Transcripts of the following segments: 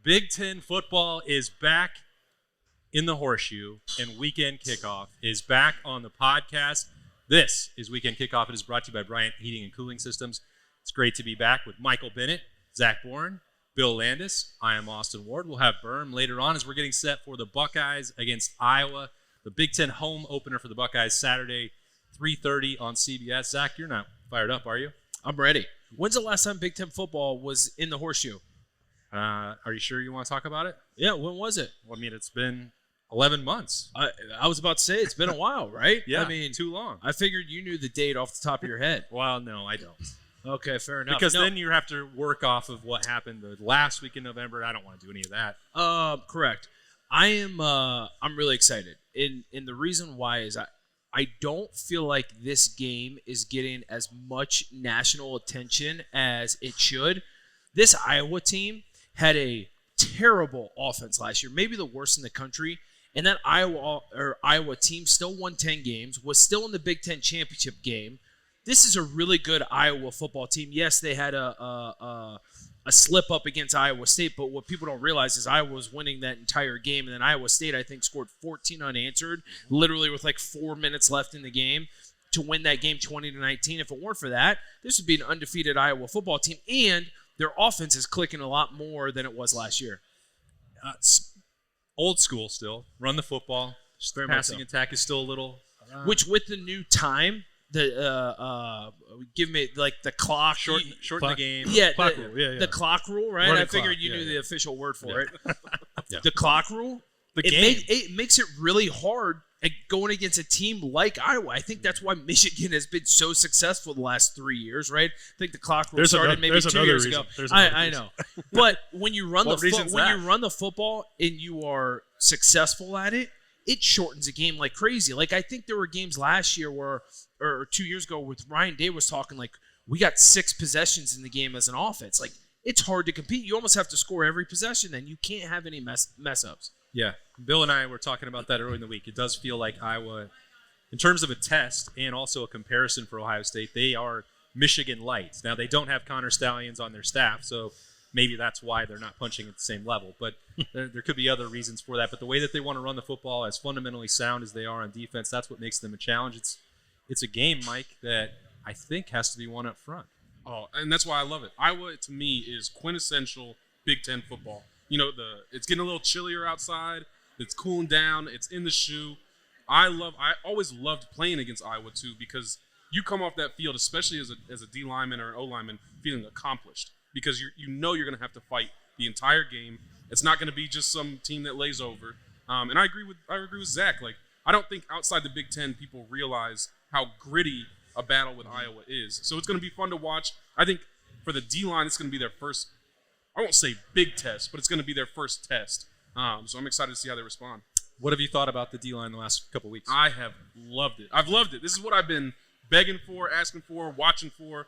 Big Ten football is back in the horseshoe, and Weekend Kickoff is back on the podcast. This is Weekend Kickoff. It is brought to you by Bryant Heating and Cooling Systems. It's great to be back with Michael Bennett, Zach Boren, Bill Landis. I am Austin Ward. We'll have Berm later on as we're getting set for the Buckeyes against Iowa. The Big Ten home opener for the Buckeyes Saturday, 3:30 on CBS. Zach, you're not fired up, are you? I'm ready. When's the last time Big Ten football was in the horseshoe? Are you sure you want to talk about it? Yeah, when was it? Well, I mean, it's been 11 months. I was about to say it's been a while, right? Yeah, I mean, too long. I figured you knew the date off the top of your head. Well, no, I don't. Okay, fair enough. Because then you have to work off of what happened the last week in November. I don't want to do any of that. Correct. I'm really excited. And the reason why is I don't feel like this game is getting as much national attention as it should. This Iowa team had a terrible offense last year, maybe the worst in the country. And that Iowa team still won 10 games, was still in the Big Ten championship game. This is a really good Iowa football team. Yes, they had a slip up against Iowa State, but what people don't realize is Iowa was winning that entire game, and then Iowa State, I think, scored 14 unanswered, literally with like 4 minutes left in the game to win that game 20-19. If it weren't for that, this would be an undefeated Iowa football team, and their offense is clicking a lot more than it was last year. Old school still. Run the football. Passing attack is still a little. Which with the new time, give me like the clock. Shorten the game. Yeah, clock rule. Yeah. The clock rule, right? Running I figured clock. you knew the official word for it. Yeah. The clock rule. It makes it really hard going against a team like Iowa. I think that's why Michigan has been so successful the last 3 years, right? I think the clock rule started maybe 2 years ago. I know, but when you run the football and you are successful at it, it shortens a game like crazy. Like I think there were games last year or 2 years ago with Ryan Day was talking like we got 6 possessions in the game as an offense. Like it's hard to compete. You almost have to score every possession, then you can't have any mess ups. Yeah, Bill and I were talking about that early in the week. It does feel like Iowa, in terms of a test and also a comparison for Ohio State, they are Michigan light. Now, they don't have Connor Stallions on their staff, so maybe that's why they're not punching at the same level. But there could be other reasons for that. But the way that they want to run the football, as fundamentally sound as they are on defense, that's what makes them a challenge. It's a game, Mike, that I think has to be won up front. Oh, and that's why I love it. Iowa, to me, is quintessential Big Ten football. You know, it's getting a little chillier outside. It's cooling down. It's in the shoe. I always loved playing against Iowa too because you come off that field, especially as a D lineman or an O lineman, feeling accomplished because you know you're going to have to fight the entire game. It's not going to be just some team that lays over. And I agree with Zach. Like I don't think outside the Big Ten people realize how gritty a battle with Iowa is. So it's going to be fun to watch. I think for the D line, it's going to be their first. I won't say big test, but it's going to be their first test. So I'm excited to see how they respond. What have you thought about the D-line the last couple weeks? I have loved it. I've loved it. This is what I've been begging for, asking for, watching for.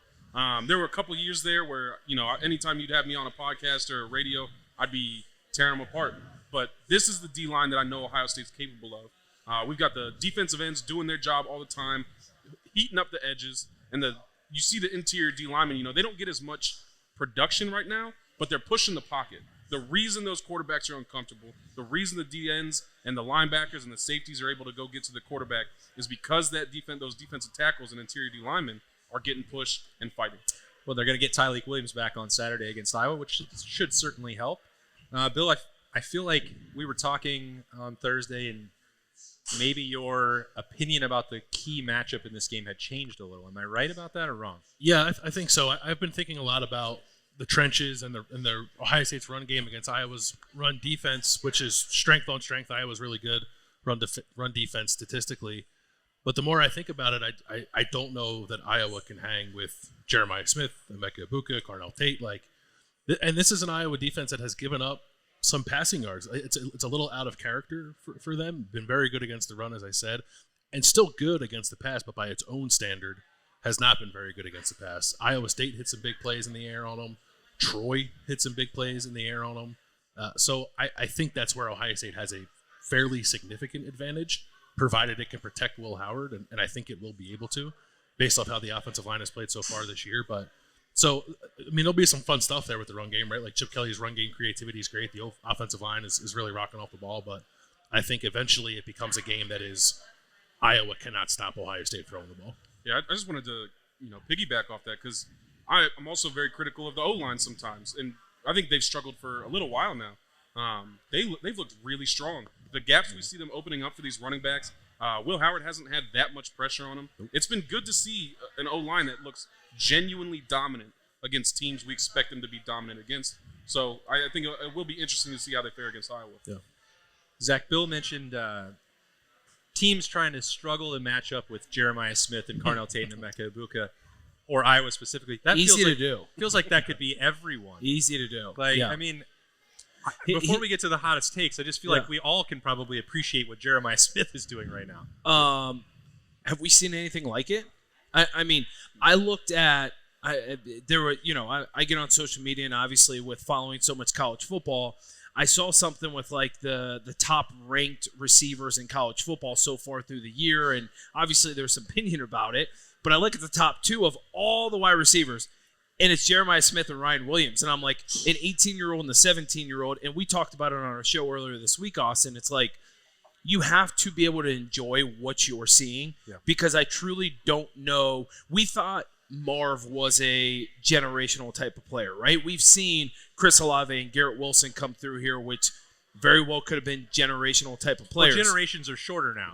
There were a couple years there where, you know, anytime you'd have me on a podcast or a radio, I'd be tearing them apart. But this is the D-line that I know Ohio State's capable of. We've got the defensive ends doing their job all the time, heating up the edges. And you see the interior D linemen, you know, they don't get as much production right now, but they're pushing the pocket. The reason those quarterbacks are uncomfortable, the reason the DNs and the linebackers and the safeties are able to go get to the quarterback is because those defensive tackles and interior D linemen are getting pushed and fighting. Well, they're going to get Tyleik Williams back on Saturday against Iowa, which should certainly help. Bill, I feel like we were talking on Thursday, and maybe your opinion about the key matchup in this game had changed a little. Am I right about that or wrong? Yeah, I think so. I've been thinking a lot about the trenches and the Ohio State's run game against Iowa's run defense, which is strength on strength. Iowa's really good run defense statistically. But the more I think about it, I don't know that Iowa can hang with Jeremiah Smith, Emeka Egbuka, Carnell Tate. And this is an Iowa defense that has given up some passing yards. It's a little out of character for them. Been very good against the run, as I said, and still good against the pass, but by its own standard, has not been very good against the pass. Iowa State hit some big plays in the air on them. Troy hit some big plays in the air on them. So I think that's where Ohio State has a fairly significant advantage, provided it can protect Will Howard, and I think it will be able to, based off how the offensive line has played so far this year. But So, I mean, there'll be some fun stuff there with the run game, right? Like Chip Kelly's run game creativity is great. The offensive line is really rocking off the ball. But I think eventually it becomes a game that is Iowa cannot stop Ohio State throwing the ball. Yeah, I just wanted to piggyback off that because I'm also very critical of the O-line sometimes, and I think they've struggled for a little while now. They've looked really strong. The gaps we see them opening up for these running backs, Will Howard hasn't had that much pressure on him. It's been good to see an O-line that looks genuinely dominant against teams we expect them to be dominant against. So I think it will be interesting to see how they fare against Iowa. Yeah. Zach, Bill mentioned teams trying to struggle to match up with Jeremiah Smith and Carnell Tate and Emeka Egbuka, or Iowa specifically. That Easy to like, do. Feels like that could be everyone. Easy to do. Like, yeah. I mean, before we get to the hottest takes, I just feel like we all can probably appreciate what Jeremiah Smith is doing right now. Have we seen anything like it? I mean, I looked at there were I get on social media, and obviously with following so much college football, I saw something with like the top ranked receivers in college football so far through the year, and obviously there's some opinion about it. But I look at the top two of all the wide receivers, and it's Jeremiah Smith and Ryan Williams. And I'm like, an 18-year-old and a 17-year-old. And we talked about it on our show earlier this week, Austin. It's like, you have to be able to enjoy what you're seeing because I truly don't know. We thought Marv was a generational type of player, right? We've seen Chris Olave and Garrett Wilson come through here, which very well could have been generational type of players. Well, generations are shorter now.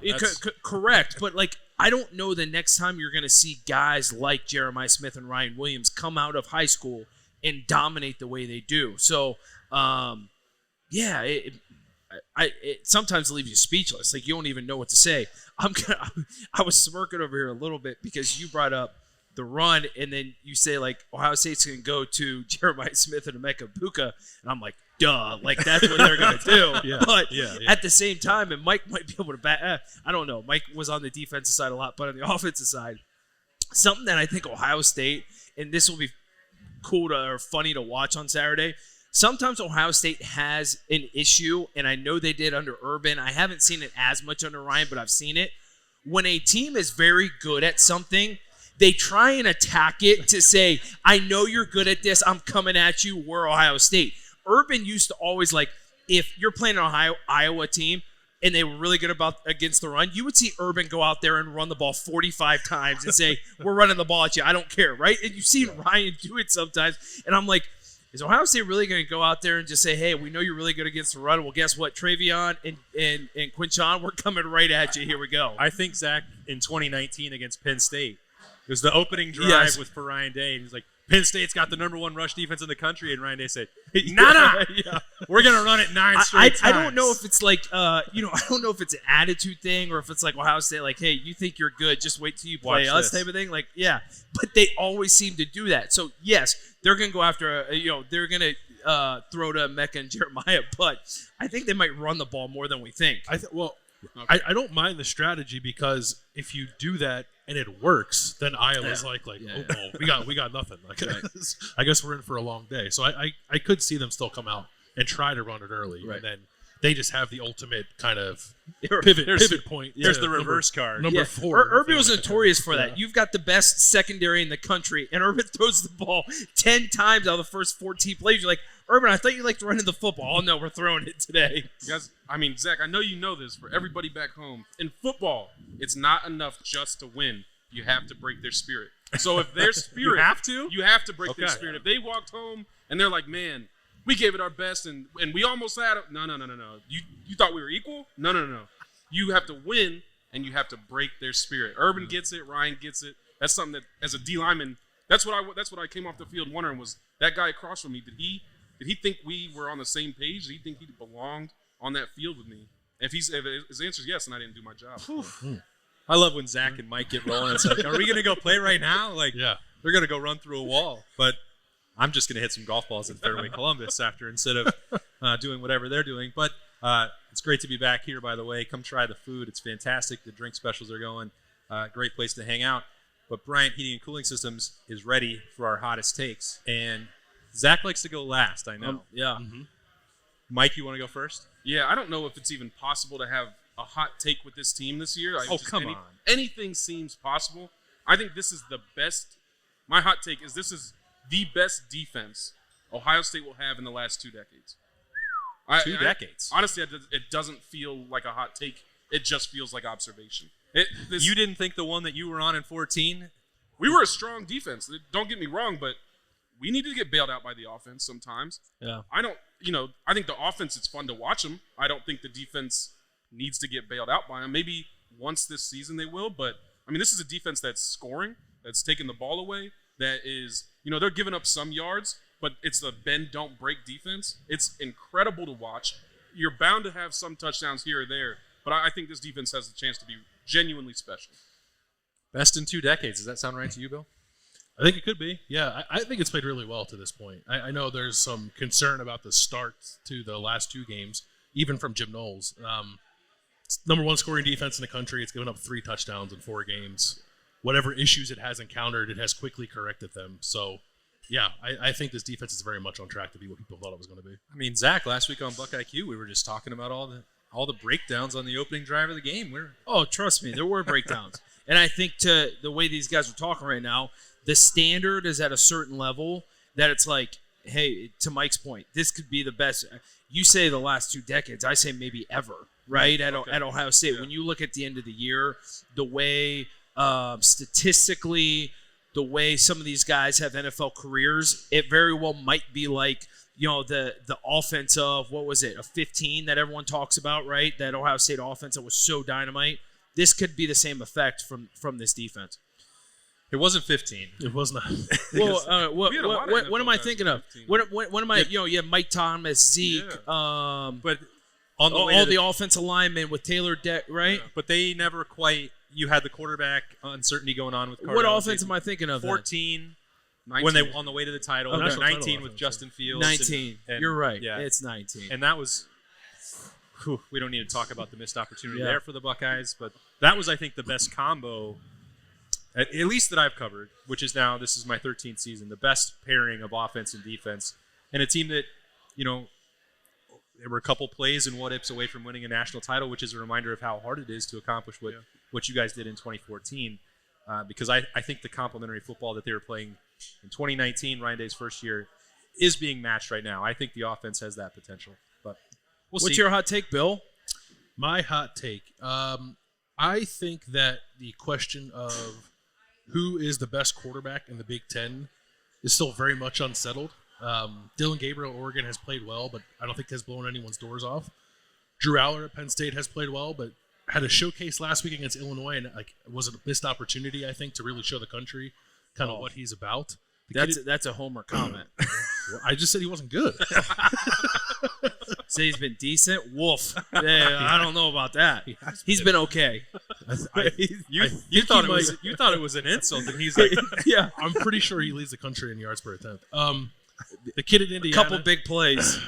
Correct. But, like, I don't know the next time you're going to see guys like Jeremiah Smith and Ryan Williams come out of high school and dominate the way they do. So, it sometimes leaves you speechless. Like, you don't even know what to say. I was smirking over here a little bit because you brought up the run, and then you say, like, Ohio State's going to go to Jeremiah Smith and Emeka Egbuka, and I'm like, duh, like, that's what they're going to do. But at the same time, and Mike might be able to I don't know. Mike was on the defensive side a lot, but on the offensive side, something that I think Ohio State, and this will be cool or funny to watch on Saturday, sometimes Ohio State has an issue, and I know they did under Urban. I haven't seen it as much under Ryan, but I've seen it. When a team is very good at something, they try and attack it to say, I know you're good at this. I'm coming at you. We're Ohio State. Urban used to always, like, if you're playing an Iowa team and they were really good against the run, you would see Urban go out there and run the ball 45 times and say, we're running the ball at you. I don't care, right? And you've seen Ryan do it sometimes. And I'm like, is Ohio State really going to go out there and just say, hey, we know you're really good against the run? Well, guess what? Travion and Quinchon, we're coming right at you. Here we go. I think, Zach, in 2019 against Penn State, it was the opening drive for Ryan Day, and he's like, Penn State's got the number one rush defense in the country, and Ryan Day said, nah, we're going to run it 9 straight times. I don't know if it's like, I don't know if it's an attitude thing or if it's like Ohio State, like, hey, you think you're good, just wait till you play us type of thing. Like, yeah, but they always seem to do that. So, yes, they're going to go after, they're going to throw to Emeka and Jeremiah, but I think they might run the ball more than we think. I don't mind the strategy because if you do that and it works, then Iowa's well, we got nothing. Like, I guess we're in for a long day. So I could see them still come out and try to run it early, and then they just have the ultimate kind of pivot point. There's the reverse card. Number 4. Urban was notorious for that. You've got the best secondary in the country, and Urban throws the ball 10 times out of the first 14 plays. You're like, Urban, I thought you liked running the football. Oh, no, we're throwing it today. Guys, I mean, Zach, I know you know this. For everybody back home, in football, it's not enough just to win. You have to break their spirit. So if their spirit... You have to break their spirit. If they walked home and they're like, man, we gave it our best and we almost had it. No. You thought we were equal? No. You have to win and you have to break their spirit. Urban gets it. Ryan gets it. That's something that, as a D lineman, that's what I came off the field wondering was that guy across from me, did he think we were on the same page? Did he think he belonged on that field with me? If his answer is yes, then I didn't do my job. I love when Zach and Mike get rolling. It's like, are we going to go play right now? Like, they're going to go run through a wall. But I'm just going to hit some golf balls in Fairway, Columbus instead of doing whatever they're doing. But it's great to be back here, by the way. Come try the food. It's fantastic. The drink specials are going. Great place to hang out. But Bryant Heating and Cooling Systems is ready for our hottest takes. And Zach likes to go last, I know. Mike, you want to go first? Yeah, I don't know if it's even possible to have a hot take with this team this year. Come on. Anything seems possible. I think this is the best. My hot take is this is the best defense Ohio State will have in the last 2 decades. 2 decades. Honestly, it doesn't feel like a hot take. It just feels like observation. You didn't think the one that you were on in 14? We were a strong defense. Don't get me wrong, but we need to get bailed out by the offense sometimes. Yeah. I think the offense, it's fun to watch them. I don't think the defense needs to get bailed out by them. Maybe once this season they will, but I mean, this is a defense that's scoring, that's taking the ball away, that is, they're giving up some yards, but it's the bend, don't break defense. It's incredible to watch. You're bound to have some touchdowns here or there, but I think this defense has the chance to be genuinely special. Best in 2 decades. Does that sound right to you, Bill? I think it could be. Yeah, I think it's played really well to this point. I know there's some concern about the start to the last 2 games, even from Jim Knowles. It's number 1 scoring defense in the country. It's given up 3 touchdowns in 4 games. Whatever issues it has encountered, it has quickly corrected them. So, yeah, I think this defense is very much on track to be what people thought it was going to be. I mean, Zach, last week on Buckeye Q, we were just talking about all the breakdowns on the opening drive of the game. Oh, trust me, there were breakdowns. And I think to the way these guys are talking right now, the standard is at a certain level that it's like, hey, to Mike's point, this could be the best. You say the last 2 decades. I say maybe ever, right, at Ohio State. Yeah. When you look at the end of the year, the way statistically, the way some of these guys have NFL careers, it very well might be like, the offense of, what was it, a 15 that everyone talks about, right? That Ohio State offense that was so dynamite. This could be the same effect from this defense. It wasn't 15. It was not. Well, what am I thinking of? What am I? You have Mike Thomas, Zeke, but on the all the offensive linemen with Taylor Deck, right? Yeah. But they never quite. You had the quarterback uncertainty going on with Cardell. What offense am I thinking of? 14. 19. When they on the way to the title. Okay. 19 with Justin Fields. 19. And you're right. Yeah. It's 19. And that was. We don't need to talk about the missed opportunity there for the Buckeyes, but that was, I think, the best combo, at least that I've covered, which is now, this is my 13th season, the best pairing of offense and defense, and a team that, there were a couple plays and what-ifs away from winning a national title, which is a reminder of how hard it is to accomplish what you guys did in 2014, because I think the complementary football that they were playing in 2019, Ryan Day's first year, is being matched right now. I think the offense has that potential, but we'll see. What's your hot take, Bill? My hot take. I think that the question of who is the best quarterback in the Big Ten is still very much unsettled. Dylan Gabriel, Oregon, has played well, but I don't think has blown anyone's doors off. Drew Aller at Penn State has played well, but had a showcase last week against Illinois, and it was a missed opportunity, I think, to really show the country kind of what he's about. That's a homer comment. I just said he wasn't good. Say he's been decent. Woof. Yeah, I don't know about that. He's been okay. You thought it was an insult, and he's like, yeah. I'm pretty sure he leads the country in yards per attempt. The kid in Indiana, a couple big plays.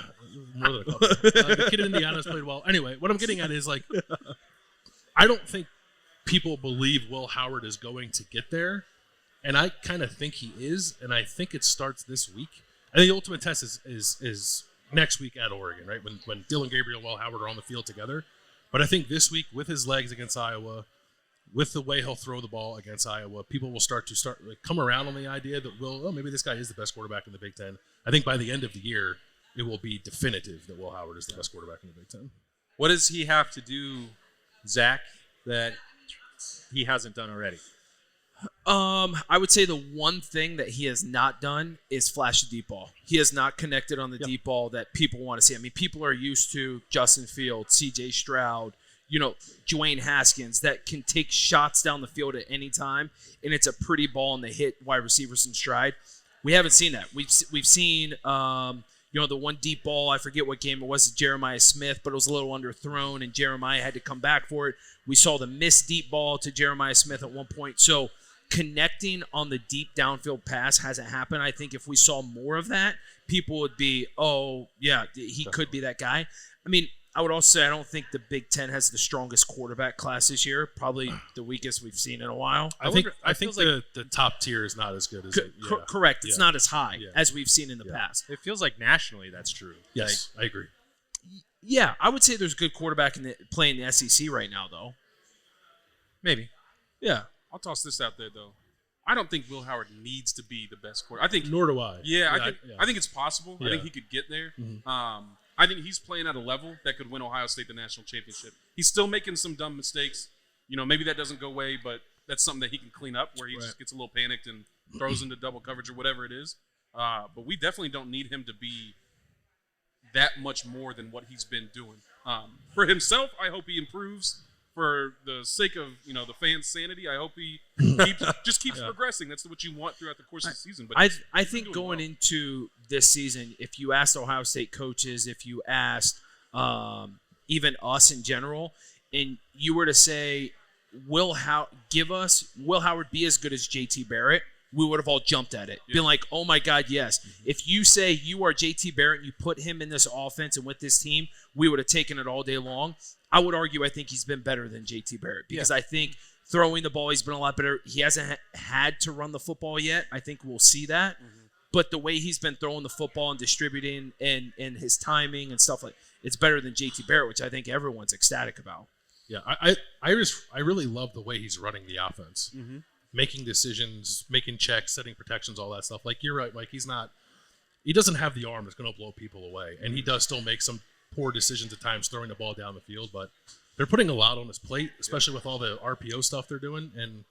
More than a couple. The kid in Indiana has played well. Anyway, what I'm getting at is I don't think people believe Will Howard is going to get there. And I kind of think he is, and I think it starts this week. I think the ultimate test is next week at Oregon, right? When Dylan Gabriel and Will Howard are on the field together. But I think this week, with his legs against Iowa, with the way he'll throw the ball against Iowa, people will start come around on the idea that maybe this guy is the best quarterback in the Big Ten. I think by the end of the year, it will be definitive that Will Howard is the best quarterback in the Big Ten. What does he have to do, Zach, that he hasn't done already? I would say the one thing that he has not done is flash the deep ball. He has not connected on the deep ball that people want to see. I mean, people are used to Justin Fields, C.J. Stroud, Dwayne Haskins that can take shots down the field at any time, and it's a pretty ball and they hit wide receivers in stride. We haven't seen that. We've seen the one deep ball. I forget what game it was, Jeremiah Smith, but it was a little underthrown, and Jeremiah had to come back for it. We saw the missed deep ball to Jeremiah Smith at one point. So connecting on the deep downfield pass hasn't happened. I think if we saw more of that, people would be, oh, yeah, he could be that guy. I mean, I would also say I don't think the Big Ten has the strongest quarterback class this year. Probably the weakest we've seen in a while. I think the top tier is not as good as correct. It's not as high as we've seen in the past. It feels like nationally that's true. Yes, I agree. Yeah, I would say there's a good quarterback playing the SEC right now, though. Maybe. Yeah. I'll toss this out there, though. I don't think Will Howard needs to be the best quarterback. I think Nor do I. I think it's possible. Yeah. I think he could get there. Mhm. I think he's playing at a level that could win Ohio State the national championship. He's still making some dumb mistakes. Maybe that doesn't go away, but that's something that he can clean up where he just gets a little panicked and throws into double coverage or whatever it is. But we definitely don't need him to be that much more than what he's been doing. For himself, I hope he improves. For the sake of the fans' sanity, I hope he keeps progressing. That's what you want throughout the course of the season. But I think going into this season, if you asked Ohio State coaches, if you asked even us in general, and you were to say, Will Howard be as good as JT Barrett? We would have all jumped at it, been like, oh my God, yes. Mm-hmm. If you say you are JT Barrett and you put him in this offense and with this team, we would have taken it all day long. I would argue I think he's been better than JT Barrett because I think throwing the ball, he's been a lot better. He hasn't had to run the football yet. I think we'll see that. Mm-hmm. But the way he's been throwing the football and distributing and his timing and stuff it's better than JT Barrett, which I think everyone's ecstatic about. Yeah, I really love the way he's running the offense. Mm-hmm. Making decisions, making checks, setting protections, all that stuff. Like, you're right, Mike. He doesn't have the arm that's going to blow people away. And he does still make some poor decisions at times throwing the ball down the field. But they're putting a lot on his plate, especially with all the RPO stuff they're doing. And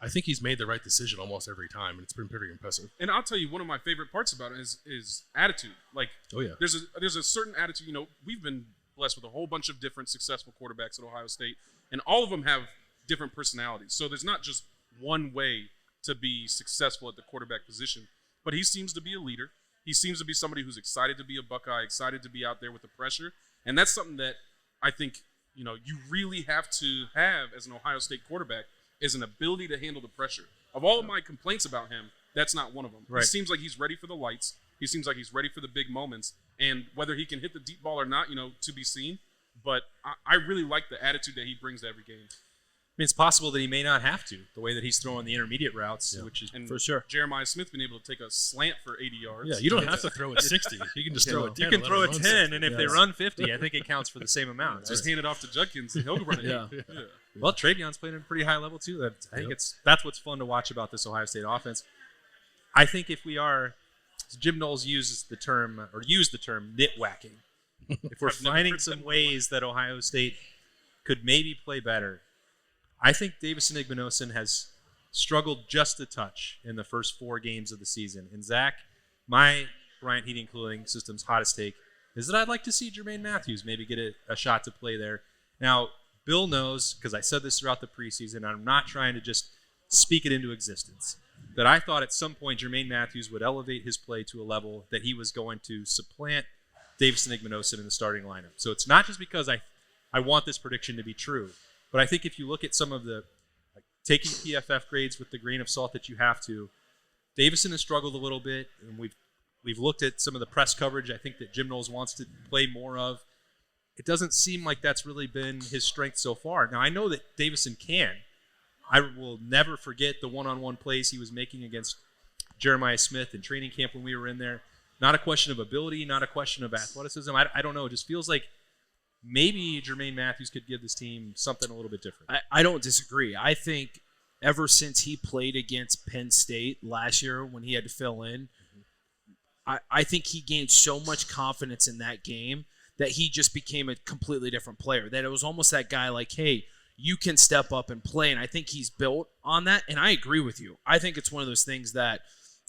I think he's made the right decision almost every time. And it's been pretty impressive. And I'll tell you, one of my favorite parts about it is attitude. Like, there's a certain attitude. We've been blessed with a whole bunch of different successful quarterbacks at Ohio State. And all of them have different personalities. So there's not just one way to be successful at the quarterback position, but he seems to be a leader. He seems to be somebody who's excited to be a Buckeye, excited to be out there with the pressure, and that's something that I think you really have to have as an Ohio State quarterback is an ability to handle the pressure. Of all of my complaints about him, that's not one of them. Right. He seems like he's ready for the lights. He seems like he's ready for the big moments, and whether he can hit the deep ball or not, to be seen. But I really like the attitude that he brings to every game. It's possible that he may not have to, the way that he's throwing the intermediate routes, which is for sure. Jeremiah Smith been able to take a slant for 80 yards. Yeah, you don't have to throw it 60. You can just throw it 10. You can throw it 10, and if they run 50, I think it counts for the same amount. Just hand it off to Judkins, and he'll run it. Yeah. Well, Travion's playing at a pretty high level, too. I think that's what's fun to watch about this Ohio State offense. I think if we are, Jim Knowles used the term nitwhacking. If we're finding some ways that Ohio State could maybe play better, I think Davison Igbinosun has struggled just a touch in the first 4 games of the season. And Zach, my Bryant Heating and Cooling System's hottest take is that I'd like to see Jermaine Matthews maybe get a shot to play there. Now, Bill knows, because I said this throughout the preseason, I'm not trying to just speak it into existence, that I thought at some point Jermaine Matthews would elevate his play to a level that he was going to supplant Davison Igbinosun in the starting lineup. So it's not just because I want this prediction to be true. But I think if you look at some of the taking PFF grades with the grain of salt that you have to, Davison has struggled a little bit, and we've looked at some of the press coverage I think that Jim Knowles wants to play more of. It doesn't seem like that's really been his strength so far. Now, I know that Davison can. I will never forget the one-on-one plays he was making against Jeremiah Smith in training camp when we were in there. Not a question of ability, not a question of athleticism. I don't know. It just feels like maybe Jermaine Matthews could give this team something a little bit different. I don't disagree. I think ever since he played against Penn State last year when he had to fill in, I think he gained so much confidence in that game that he just became a completely different player. That it was almost that guy like, hey, you can step up and play. And I think he's built on that. And I agree with you. I think it's one of those things that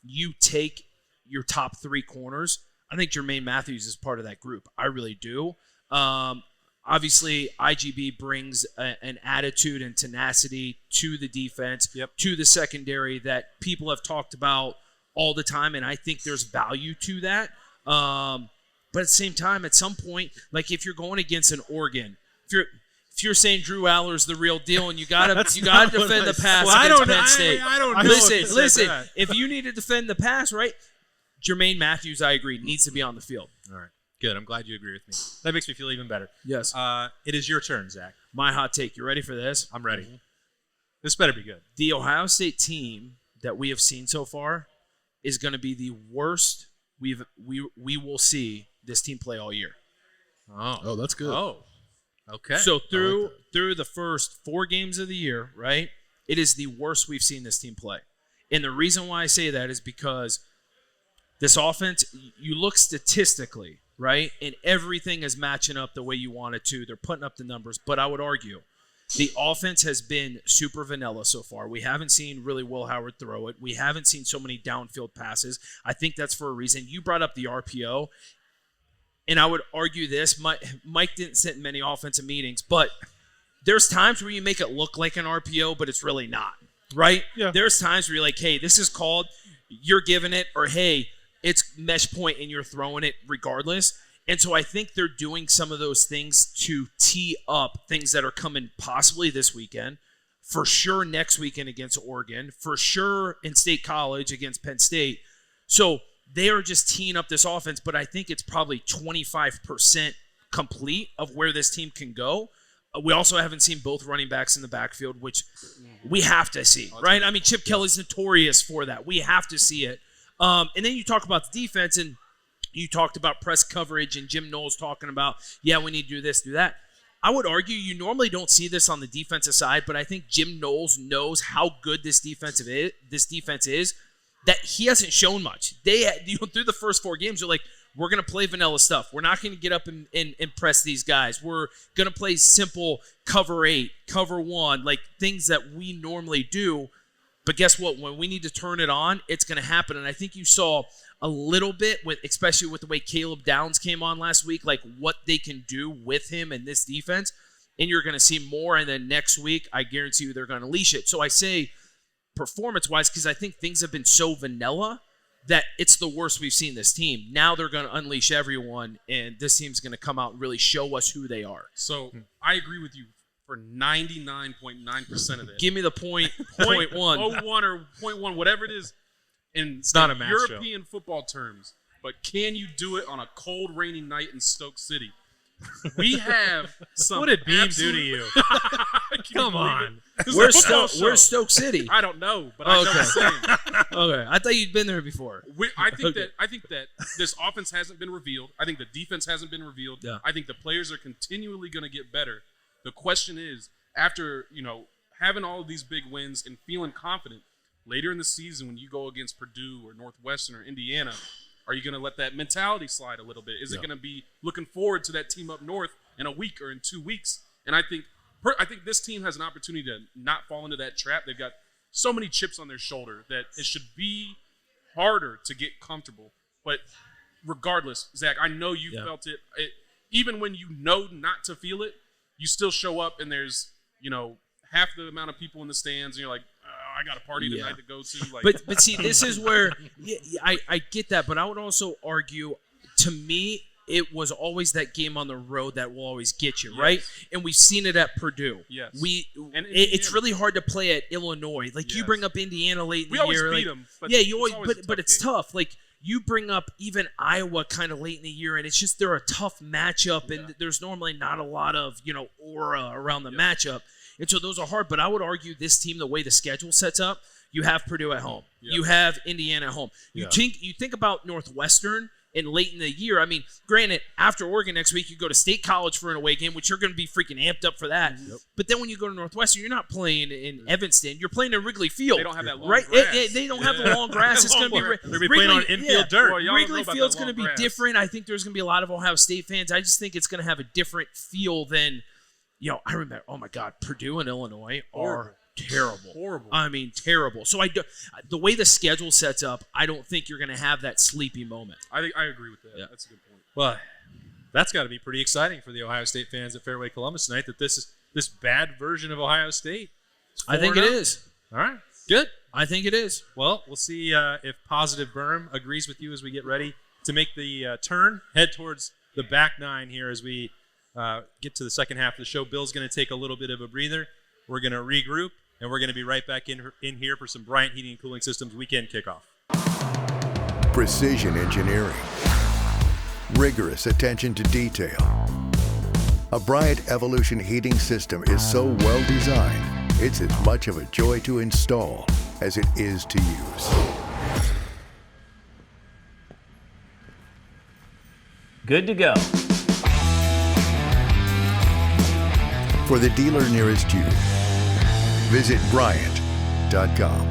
you take your top 3 corners. I think Jermaine Matthews is part of that group. I really do. Obviously, IGB brings an attitude and tenacity to the defense, to the secondary that people have talked about all the time, and I think there's value to that. But at the same time, at some point, like if you're going against an Oregon, if you're saying Drew Aller's the real deal and you gotta defend the pass against Penn State. I don't know. Listen. If you need to defend the pass, right? Jermaine Matthews, I agree, needs to be on the field. All right. Good. I'm glad you agree with me. That makes me feel even better. Yes. It is your turn, Zach. My hot take. You ready for this? I'm ready. This better be good. The Ohio State team that we have seen so far is going to be the worst we will see this team play all year. Oh, that's good. Oh, okay. So through the first 4 games of the year, right, it is the worst we've seen this team play. And the reason why I say that is because this offense, you look statistically, right? And everything is matching up the way you want it to. They're putting up the numbers. But I would argue the offense has been super vanilla so far. We haven't seen really Will Howard throw it. We haven't seen so many downfield passes. I think that's for a reason. You brought up the RPO. And I would argue this. Mike didn't sit in many offensive meetings, but there's times where you make it look like an RPO, but it's really not, right? Yeah. There's times where you're like, hey, this is called, you're giving it, or hey, it's mesh point and you're throwing it regardless. And so I think they're doing some of those things to tee up things that are coming possibly this weekend, for sure next weekend against Oregon, for sure in State College against Penn State. So they are just teeing up this offense, but I think it's probably 25% complete of where this team can go. We also haven't seen both running backs in the backfield, which we have to see, right? I mean, Chip Kelly's notorious for that. We have to see it. And then you talk about the defense, and you talked about press coverage, and Jim Knowles talking about, yeah, we need to do this, do that. I would argue you normally don't see this on the defensive side, but I think Jim Knowles knows how good this defense is, that he hasn't shown much. Through the first 4 games, you're like, we're going to play vanilla stuff. We're not going to get up and press these guys. We're going to play simple cover 8, cover 1, like things that we normally do. But guess what? When we need to turn it on, it's going to happen. And I think you saw a little bit, especially with the way Caleb Downs came on last week, like what they can do with him and this defense. And you're going to see more. And then next week, I guarantee you they're going to unleash it. So I say performance-wise, because I think things have been so vanilla that it's the worst we've seen this team. Now they're going to unleash everyone, and this team's going to come out and really show us who they are. So I agree with you for 99.9% of it. Give me the point 01 or 0.1, whatever it is. It's not a match European football terms, but can you do it on a cold, rainy night in Stoke City? We have some. What did Beam do to you? Come on. Where's Stoke City? I don't know, but I know the same. Okay, I thought you'd been there before. I think that this offense hasn't been revealed. I think the defense hasn't been revealed. Yeah. I think the players are continually going to get better. The question is, after having all of these big wins and feeling confident later in the season when you go against Purdue or Northwestern or Indiana, are you going to let that mentality slide a little bit? Is it going to be looking forward to that team up north in a week or in 2 weeks? And I think this team has an opportunity to not fall into that trap. They've got so many chips on their shoulder that it should be harder to get comfortable. But regardless, Zach, I know you felt it. Even when you know not to feel it, you still show up and there's, half the amount of people in the stands and you're like, I got a party tonight to go to. Like, but see, this is where I get that, but I would also argue, to me, it was always that game on the road that will always get you, right? And we've seen it at Purdue. Yes. It's really hard to play at Illinois. Like you bring up Indiana late in the year. We always beat them. But it's tough. Like you bring up even Iowa kind of late in the year, and it's just they're a tough matchup, and there's normally not a lot of aura around the matchup. And so those are hard, but I would argue this team, the way the schedule sets up, you have Purdue at home. Yep. You have Indiana at home. You think about Northwestern and late in the year. I mean, granted, after Oregon next week, you go to State College for an away game, which you're going to be freaking amped up for that. Yep. But then when you go to Northwestern, you're not playing in Evanston. You're playing in Wrigley Field. They don't have that long grass. They don't have the long grass. It's going to be they're playing on infield dirt. Well, Wrigley Field's going to be different. I think there's going to be a lot of Ohio State fans. I just think it's going to have a different feel than – I remember, oh my God, Purdue and Illinois are terrible. Horrible. I mean, terrible. So the way the schedule sets up, I don't think you're going to have that sleepy moment. I agree with that. Yeah. That's a good point. Well, that's got to be pretty exciting for the Ohio State fans at Fairway Columbus tonight, that this bad version of Ohio State. I think it is. All right. Good. I think it is. Well, we'll see if Positive Berm agrees with you as we get ready to make the turn, head towards the back nine here as we get to the second half of the show. Bill's going to take a little bit of a breather. We're going to regroup, and we're going to be right back in here for some Bryant Heating and Cooling Systems weekend kickoff. Precision engineering. Rigorous attention to detail. A Bryant Evolution heating system is so well designed, it's as much of a joy to install as it is to use. Good to go. For the dealer nearest you, visit Bryant.com.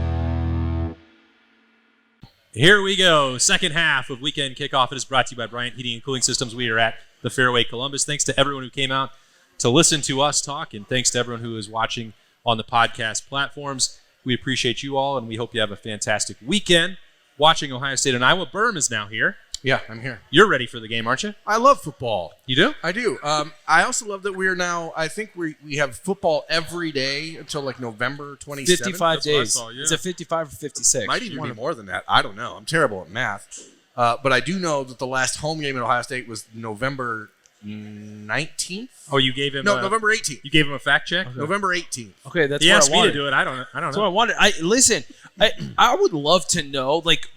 Here we go. Second half of Weekend Kickoff. It is brought to you by Bryant Heating and Cooling Systems. We are at the Fairway, Columbus. Thanks to everyone who came out to listen to us talk, and thanks to everyone who is watching on the podcast platforms. We appreciate you all, and we hope you have a fantastic weekend watching Ohio State and Iowa. Berm is now here. Yeah, I'm here. You're ready for the game, aren't you? I love football. You do? I do. I also love that we are now, I think we have football every day until like November 27th. 55 That's what I days. saw, yeah. Is it 55 or 56? Might even be more than that. I don't know. I'm terrible at math. But I do know that the last home game at Ohio State was November 19th. Oh, you gave him November 18th. You gave him a fact check? November 18th. Okay, that's He what asked I me wanted. to do it. I don't That's know. what I wanted. I would love to know, like,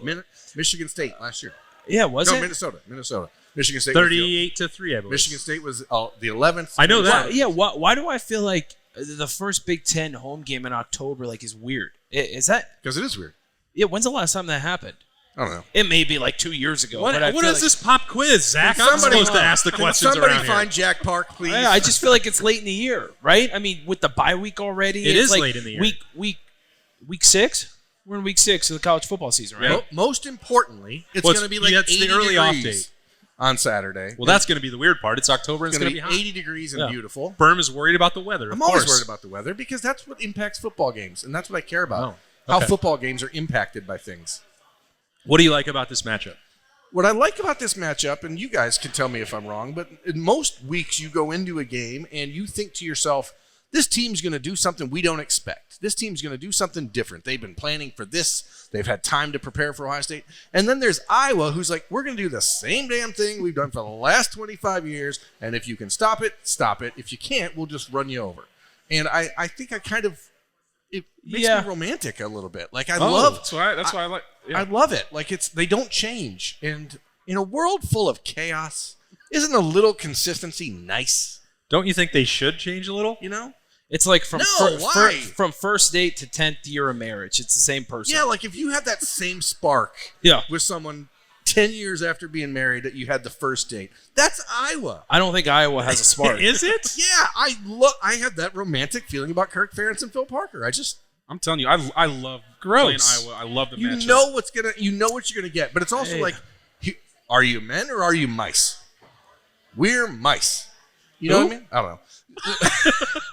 Michigan State last year. yeah, was No, it? Minnesota. Michigan State. was 38-3, I believe. Michigan State was the 11th. I know that. Yeah, why do I feel like the first Big Ten home game in October is weird? Is that? Because it is weird. Yeah, when's the last time that happened? I don't know. It may be like 2 years ago. What but I is feel like, this pop quiz, Zach? I'm supposed to ask the questions Somebody around find here. Jack Park, please. I just feel like it's late in the year, right? I mean, with the bye week already, It it's is like late in the year. Week 6. We're in week 6 of the college football season, right? Well, most importantly, it's Well, going to be like that's 80 the early off degrees date. on Saturday. Well, that's going to be the weird part. It's October and It's it's going going to to be be hot. 80 degrees and Yeah. beautiful. Berm is worried about the weather. I'm of always course. worried about the weather because that's what impacts football games, and that's what I care about. Oh, How okay. football games are impacted by things. What do you like about this matchup? What I like about this matchup, and you guys can tell me if I'm wrong, but in most weeks you go into a game and you think to yourself, this team's going to do something we don't expect. This team's going to do something different. They've been planning for this. They've had time to prepare for Ohio State. And then there's Iowa, who's like, we're going to do the same damn thing we've done for the last 25 years, and if you can stop it, stop it. If you can't, we'll just run you over. And I think it makes me romantic a little bit. Like, I love That's why I like. Yeah. I love it. Like, they don't change. And in a world full of chaos, isn't a little consistency nice? Don't you think they should change a little? You know? It's like from why? from first date to 10th year of marriage. It's the same person. Yeah, like if you have that same spark Yeah. with someone 10 years after being married that you had the first date, that's Iowa. I don't think Iowa has a spark. Is it? Yeah, I have that romantic feeling about Kirk Ferentz and Phil Parker. I'm telling you, I love Gross. playing Iowa. I love the You matchup. know what you're gonna get, but it's also Hey. like, are you men or are you mice? We're mice. You know what I mean? I don't know.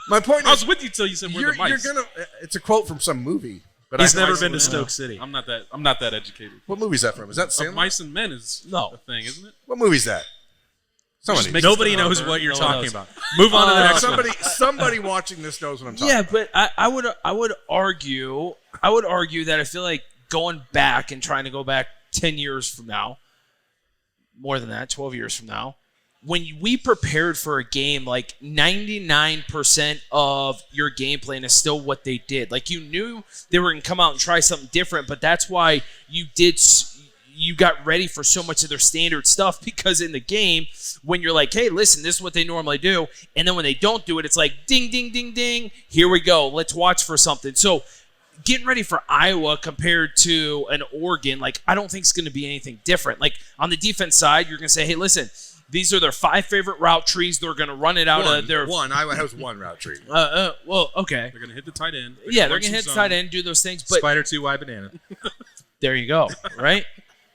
My point I is, was with you till you said we're you're the mice. gonna. It's a quote from some movie. But He's I- never mice been to and men. Stoke City. I'm not that educated. What movie is that from? Is that Sandler? Mice and Men is No. a thing, isn't it? What movie is that? Somebody. make- Nobody Stuff out knows there. what you're No one talking knows. about. Move on to the next one. Somebody watching this knows what I'm talking Yeah, about. but I would argue that I feel like going back and trying to go back 10 years from now, more than that, 12 years from now, when we prepared for a game, like 99% of your game plan is still what they did. Like, you knew they were going to come out and try something different, but that's why you got ready for so much of their standard stuff, because in the game, when you're like, hey, listen, this is what they normally do, and then when they don't do it, it's like, ding, ding, ding, ding, here we go, let's watch for something. So getting ready for Iowa compared to an Oregon, like, I don't think it's going to be anything different. Like, on the defense side, you're going to say, hey, listen, these are their 5 favorite route trees. They're going to run it out of their Iowa has one route tree. well, okay. They're gonna hit the tight end. Yeah, they're going to hit the tight end, do those things, but Spider 2 Y banana. there you go, right?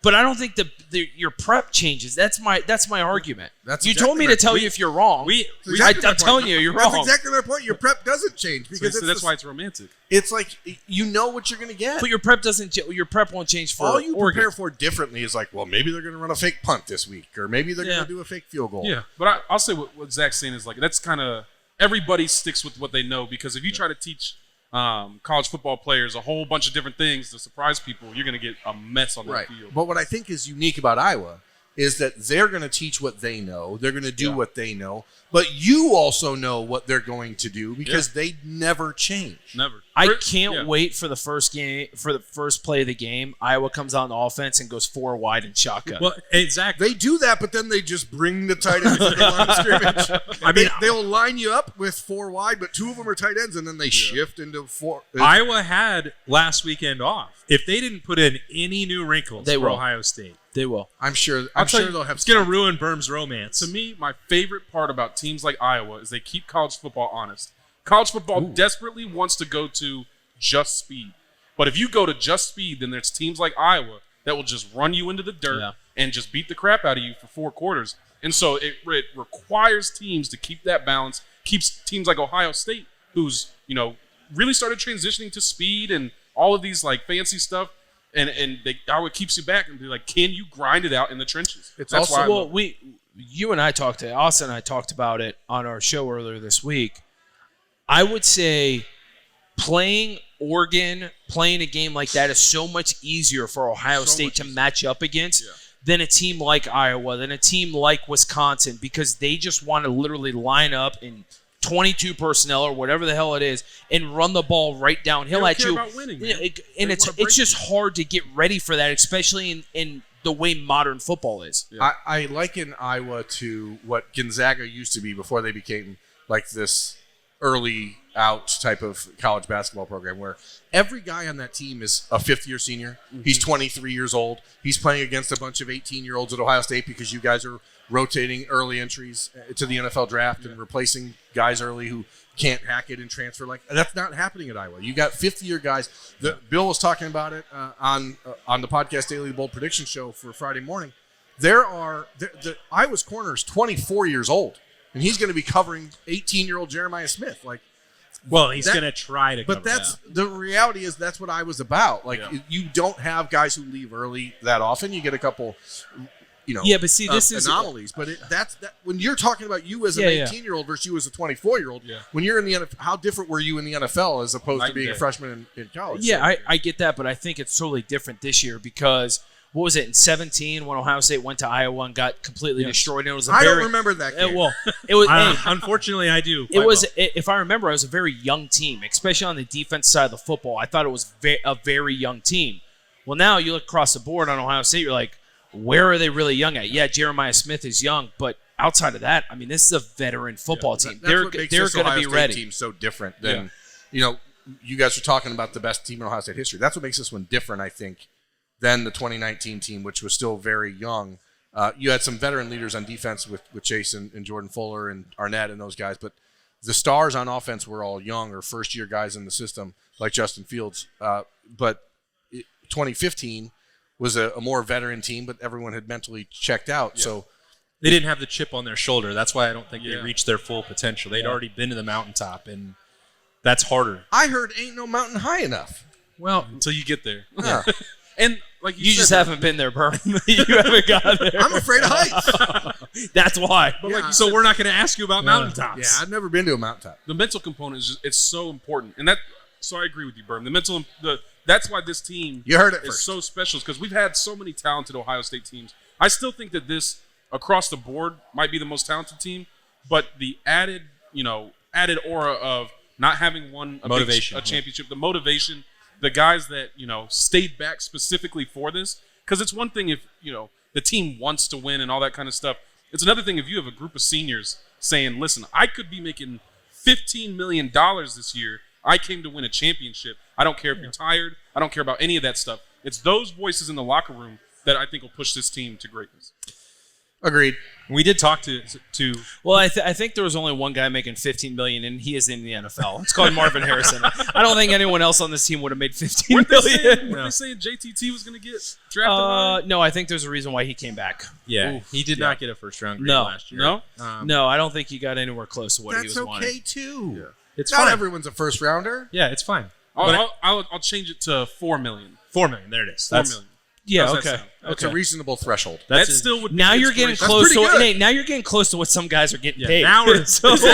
But I don't think your prep changes. That's my argument. That's you exactly told me right. to tell you if you're wrong. I'm telling you, you're That's wrong. exactly my point. Your prep doesn't change because that's why it's romantic. it's like you know what you're going to get. But your prep doesn't. Your prep won't change for all you Oregon. prepare for differently is like, well, maybe they're going to run a fake punt this week, or maybe they're Yeah. going to do a fake field goal. Yeah, but I'll say what Zach's saying is like that's kind of everybody sticks with what they know, because if you try to teach college football players a whole bunch of different things to surprise people, you're going to get a mess on Right. that field. But what I think is unique about Iowa is that they're going to teach what they know. They're going to do what they know. But you also know what they're going to do because they never change. Never. I can't wait for the first play of the game. Iowa comes out on offense and goes 4 wide and shotgun. Well, exactly. They do that, but then they just bring the tight ends to the line of scrimmage. I mean, they'll line you up with 4 wide, but 2 of them are tight ends, and then they shift into 4. Iowa had last weekend off. If they didn't put in any new wrinkles They for will. Ohio State, They will. I'm sure tell you, they'll have. it's going to ruin Berm's romance. To me, my favorite part about teams like Iowa is they keep college football honest. College football desperately wants to go to just speed. But if you go to just speed, then there's teams like Iowa that will just run you into the dirt and just beat the crap out of you for 4 quarters. And so it requires teams to keep that balance, keeps teams like Ohio State, who's, really started transitioning to speed and all of these like fancy stuff. And how it keeps you back and be like, can you grind it out in the trenches? That's why you and I Austin and I talked about it on our show earlier this week. I would say playing Oregon, playing a game like that is so much easier for Ohio State to match up against than a team like Iowa, than a team like Wisconsin, because they just want to literally line up in 22 personnel or whatever the hell it is and run the ball right downhill at you. About winning, and it's just hard to get ready for that, especially in the way modern football is. Yeah. I liken Iowa to what Gonzaga used to be before they became like this early out type of college basketball program where every guy on that team is a fifth-year senior. Mm-hmm. He's 23 years old. He's playing against a bunch of 18-year-olds at Ohio State because you guys are rotating early entries to the NFL draft and replacing guys early who can't hack it and transfer. Like that's not happening at Iowa. You got fifth-year guys. Bill was talking about it on the podcast Daily Bold Prediction Show for Friday morning. The Iowa's corner is 24 years old, and he's going to be covering 18-year-old Jeremiah Smith. Like, well, he's going to try to. But the reality is that's what Iowa's about. Like you don't have guys who leave early that often. You get a couple. But see, this is anomalies. But that's when you're talking about you as an 18-year-old versus you as a 24-year-old. Yeah. When you're in the NFL, how different were you in the NFL as opposed to being a freshman in college? Yeah, so, I get that, but I think it's totally different this year because what was it in 2017 when Ohio State went to Iowa and got completely destroyed? And it was I don't remember that game. It was. Unfortunately, I do. If I remember, it was a very young team, especially on the defense side of the football. I thought it was a very young team. Well, now you look across the board on Ohio State, you're like, where are they really young at? Yeah, Jeremiah Smith is young, but outside of that, I mean, this is a veteran football team. They're going to be ready. Team so different than you guys are talking about the best team in Ohio State history. That's what makes this one different, I think, than the 2019 team, which was still very young. You had some veteran leaders on defense with Chase and Jordan Fuller and Arnett and those guys, but the stars on offense were all young or first-year guys in the system, like Justin Fields. But 2015 was a more veteran team, but everyone had mentally checked out. Yeah. So they didn't have the chip on their shoulder. That's why I don't think they reached their full potential. They'd already been to the mountaintop, and that's harder. I heard ain't no mountain high enough. Well, until you get there. Yeah. And like you just haven't been there, Bert. You haven't got there. I'm afraid of heights. That's why. But so we're not going to ask you about mountaintops. Yeah, I've never been to a mountaintop. The mental component is it's so important, and so I agree with you, Bert. That's why this team is so special, because we've had so many talented Ohio State teams. I still think that this, across the board, might be the most talented team, but the added aura of not having won a championship, the motivation, the guys that, stayed back specifically for this, because it's one thing if, the team wants to win and all that kind of stuff. It's another thing if you have a group of seniors saying, listen, I could be making $15 million this year. I came to win a championship. I don't care if you're tired. I don't care about any of that stuff. It's those voices in the locker room that I think will push this team to greatness. Agreed. We did talk to. Well, I think there was only one guy making $15 million, and he is in the NFL. It's called Marvin Harrison. I don't think anyone else on this team would have made $15 million. Were they saying JTT was going to get drafted? No, I think there's a reason why he came back. Yeah, he did not get a first-round grade last year. No? No, I don't think he got anywhere close to what he was wanting. That's okay, too. Yeah. It's not fine. Everyone's a first-rounder. Yeah, it's fine. I'll change it to $4 million. $4 million. There it is. $4 million. Yeah, How's okay. That's a reasonable threshold. That still would be now you're getting close to good. now you're getting close to what some guys are getting paid. Now we're talking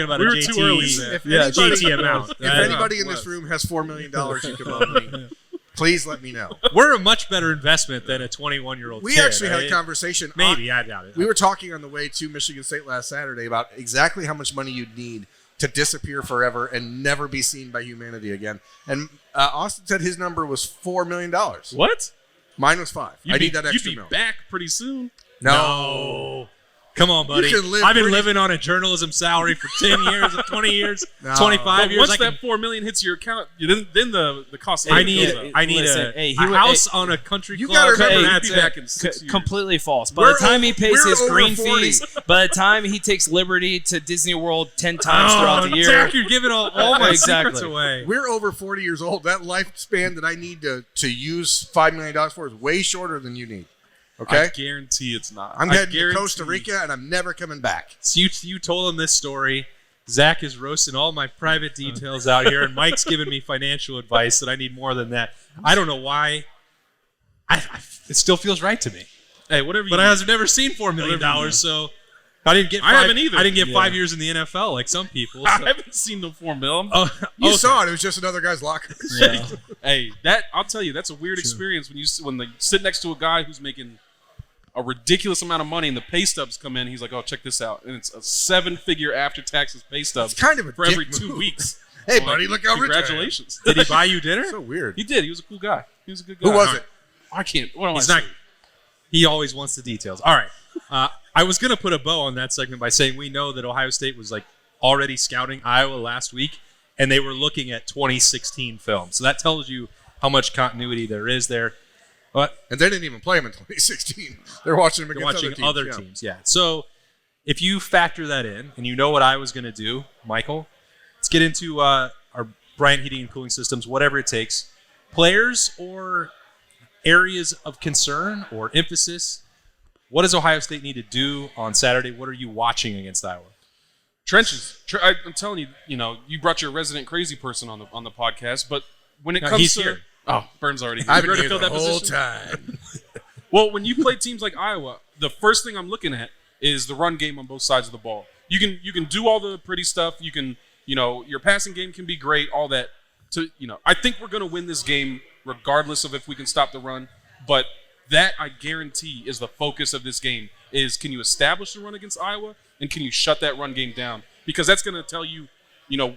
about we a were JT, too early. JT amount. If anybody in this room has $4 million you can loan me, please let me know. We're a much better investment than a 21-year-old We kid, actually had a conversation. Maybe, I doubt it. We were talking on the way to Michigan State last Saturday about exactly how much money you'd need to disappear forever and never be seen by humanity again. And Austin said his number was $4 million. What? Mine was $5. I need that extra You'd be million. back pretty soon. No. Come on, buddy. You can live I've been pretty- living on a journalism salary for 10 years, 20 years, No. 25 But years. once that $4 million hits your account, then the cost. I goes need up. Listen, a he would- house on a country You club. gotta remember, and He'd that's be it. back in 6 years. completely false. By We're the time he over- pays we're his over green 40. fees, by the time he takes Liberty to Disney World 10 times throughout the year, Zach, you're giving all my Exactly. secrets away. We're over 40 years old. That lifespan that I need to use $5 million for is way shorter than you need. Okay? I guarantee it's not. I'm I heading to guarantee- Costa Rica, and I'm never coming back. So you told him this story. Zach is roasting all my private details out here, and Mike's giving me financial advice that I need more than that. I don't know why. It still feels right to me. Hey, whatever. But you I've never seen $4 million, Whatever you so I didn't get. I Five, haven't either. I didn't get 5 years in the NFL like some people. I So. haven't seen the $4 million. Oh, You okay. saw it. It was just another guy's locker. Hey, I'll tell you, that's a weird experience when they sit next to a guy who's making a ridiculous amount of money and the pay stubs come in. He's like, "Oh, check this out," and it's a 7-figure after taxes pay stub. It's kind of a for dick every 2 move. weeks. Hey, I'm buddy, like, look how rich I am. Congratulations. Did he buy you dinner? So weird. He did. He was a cool guy. He was a good guy. Who was it? I can't. What am He's I not. saying? He always wants the details. All right. I was gonna put a bow on that segment by saying we know that Ohio State was like already scouting Iowa last week, and they were looking at 2016 film. So that tells you how much continuity there is there. But And they didn't even play him in 2016. They're watching him you're against watching other other teams. teams. Yeah. So if you factor that in, and you know what I was going to do, Michael, let's get into our Bryant Heating and Cooling Systems, whatever it takes. Players or areas of concern or emphasis. What does Ohio State need to do on Saturday? What are you watching against Iowa? Trenches. I'm telling you, you brought your resident crazy person on the podcast, but when it No, comes he's to here. Oh, Burns already here. I've You been ready here to the fill that whole position? time. Well, when you play teams like Iowa, the first thing I'm looking at is the run game on both sides of the ball. You can do all the pretty stuff. You can, your passing game can be great, all that. I think we're going to win this game regardless of if we can stop the run, but that I guarantee is the focus of this game is can you establish the run against Iowa and can you shut that run game down? Because that's going to tell you,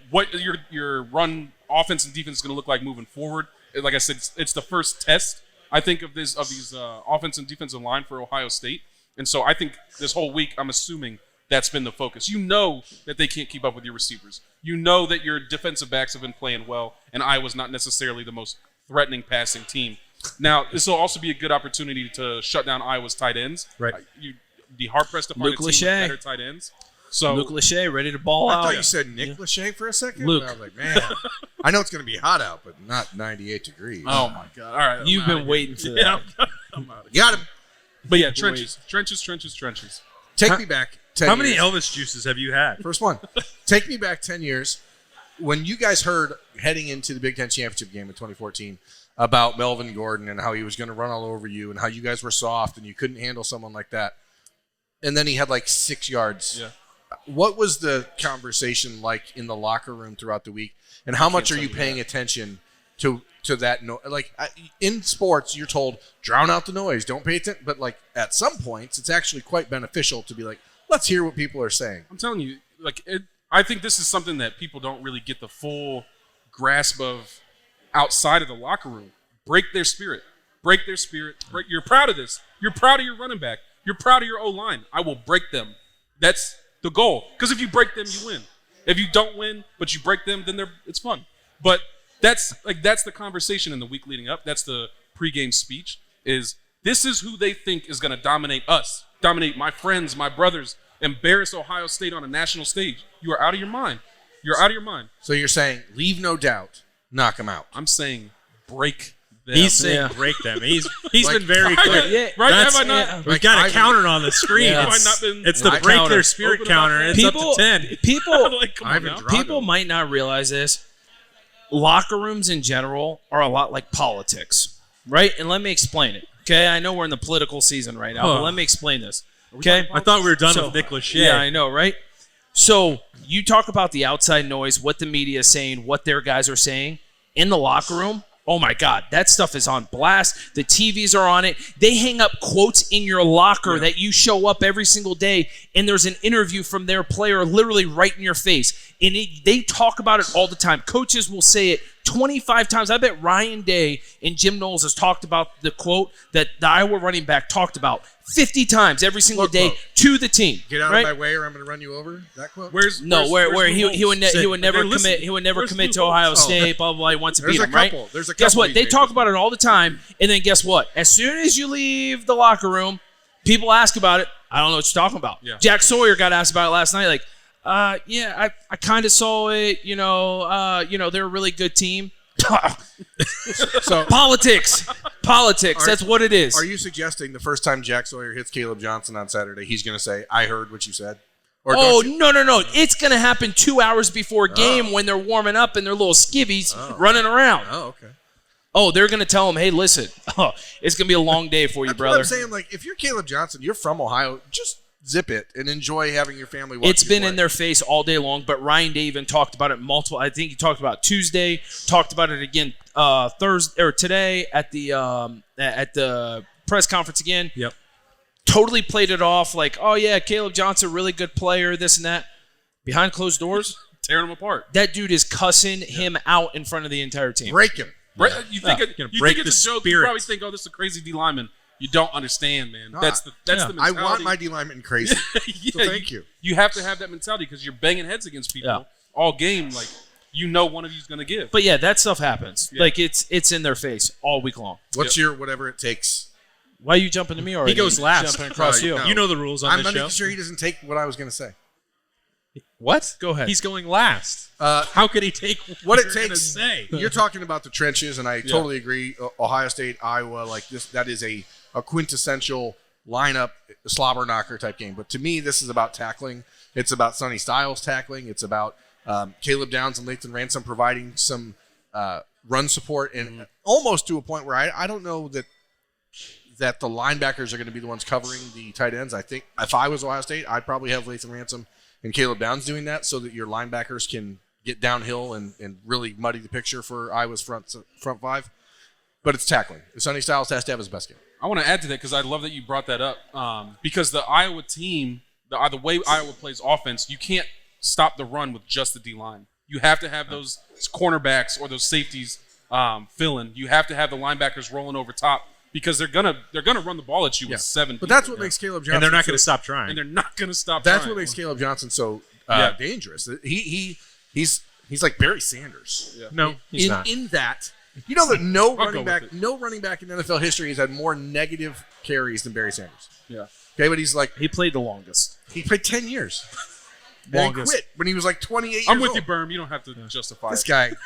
what your run offense and defense is going to look like moving forward. Like I said, it's the first test, I think, of these offense and defensive line for Ohio State. And so I think this whole week, I'm assuming that's been the focus. You know that they can't keep up with your receivers. You know that your defensive backs have been playing well, and Iowa's not necessarily the most threatening passing team. Now, this will also be a good opportunity to shut down Iowa's tight ends. Right. You'd be hard-pressed to find Luke a team with Lachey. better tight ends. So Luke Lachey ready to ball I out. thought you said Nick Lachey for a second. Luke. I was like, man, I know it's going to be hot out, but not 98 degrees. oh, my God. All right. You've been waiting for that. Got him. But, yeah, trenches. Trenches. Take me back 10 How many years. Elvis juices have you had? First one. Take me back 10 years. When you guys heard heading into the Big Ten Championship game in 2014 about Melvin Gordon and how he was going to run all over you and how you guys were soft and you couldn't handle someone like that, and then he had like 6 yards. Yeah. What was the conversation like in the locker room throughout the week, and how much are tell you you paying attention to that? In sports, you're told drown out the noise, don't pay attention. But like at some points, it's actually quite beneficial to be like, let's hear what people are saying. I'm telling you, I think this is something that people don't really get the full grasp of outside of the locker room. Break their spirit. You're proud of this. You're proud of your running back. You're proud of your O-line. I will break them. That's the goal. Because if you break them, you win. If you don't win, but you break them, then it's fun. But that's the conversation in the week leading up. That's the pregame speech. This is who they think is going to dominate us, dominate my friends, my brothers, embarrass Ohio State on a national stage. You are out of your mind. You're out of your mind. So you're saying leave no doubt, knock him out. I'm saying break them. He's saying break them. He's Like, been very clear. Yeah, right? That's- Have I not? We've got a counter on the screen. Yeah. It's, Have I not been- it's the I break counter. their spirit Open it up. counter. It's up to 10. People, Like, come on Ivan now. Drago. people might not realize this. Locker rooms in general are a lot like politics, right? And let me explain it. Okay, I know we're in the political season right now, but let me explain this. Okay, I thought we were done So- with Nick Lachey. yeah, I know, right? So you talk about the outside noise, what the media is saying, what their guys are saying in the locker room. Oh my God, that stuff is on blast. The TVs are on it. They hang up quotes in your locker that you show up every single day, and there's an interview from their player literally right in your face. And they talk about it all the time. Coaches will say it 25 times. I bet Ryan Day and Jim Knowles has talked about the quote that the Iowa running back talked about 50 times every single day to the team. Get out right? of my way, or I'm going to run you over. That quote. Where he would never commit to Ohio State. Blah blah blah. He wants to beat him. Right? There's a couple. Guess what? They talk about it all the time, and then guess what? As soon as you leave the locker room, people ask about it. I don't know what you're talking about. Yeah. Jack Sawyer got asked about it last night. Like, I kind of saw it. They're a really good team. So politics. That's what it is. Are you suggesting the first time Jack Sawyer hits Caleb Johnson on Saturday, he's going to say, "I heard what you said"? Or no. It's going to happen 2 hours before game when they're warming up and their little skivvies running around. Oh, okay. Oh, they're going to tell him, "Hey, listen, it's going to be a long day for you, brother." What I'm saying, like, if you're Caleb Johnson, you're from Ohio, just zip it and enjoy having your family watch. It's been in their face all day long, but Ryan Day even talked about it multiple. I think he talked about Tuesday, talked about it again Thursday or today at the press conference again. Yep. Totally played it off like, oh yeah, Caleb Johnson, really good player, this and that. Behind closed doors, tearing him apart. that dude is cussing him out in front of the entire team. break him. Right? You think break it's a the joke? You spirit. probably think, "Oh, this is a crazy D lineman." You don't understand, man. No, That's the I mentality. want my D lineman crazy. Yeah, So thank you. You have to have that mentality because you're banging heads against people all game. Like, one of you's going to give. But yeah, that stuff happens. Yeah. Like it's in their face all week long. What's your whatever it takes? Why are you jumping to me already? He goes last. Jumping across you. No. You know the rules on I'm this not show. making sure he doesn't take what I was going to say. What? Go ahead. He's going last. Uh, How could he take What it you're gonna takes. say? You're talking about the trenches, and I totally agree. Ohio State, Iowa, like this, that is a quintessential lineup, slobber knocker type game. But to me, this is about tackling. It's about Sonny Styles tackling. It's about Caleb Downs and Lathan Ransom providing some run support, and almost to a point where I don't know that the linebackers are going to be the ones covering the tight ends. I think if I was Ohio State, I'd probably have Lathan Ransom and Caleb Downs doing that so that your linebackers can get downhill and really muddy the picture for Iowa's front five. But it's tackling. Sonny Styles has to have his best game. I want to add to that because I love that you brought that up. Because the Iowa team, the way Iowa plays offense, you can't stop the run with just the D line. You have to have those cornerbacks or those safeties filling. You have to have the linebackers rolling over top because they're gonna run the ball at you with 7 But people. that's what makes Caleb Johnson. And they're not going to stop trying. And they're not going to stop. That's trying. what makes Caleb Johnson so Yeah. dangerous. He's like Barry Sanders. Yeah. No, he's not. In that, you know that no I'll running go with back, it. no running back in NFL history has had more negative carries than Barry Sanders. Yeah. Okay, but he's like He played the longest. he played 10 years. And he Longest. quit when he was like 28 years I'm with old. you, Berm. You don't have to justify This it. guy. Go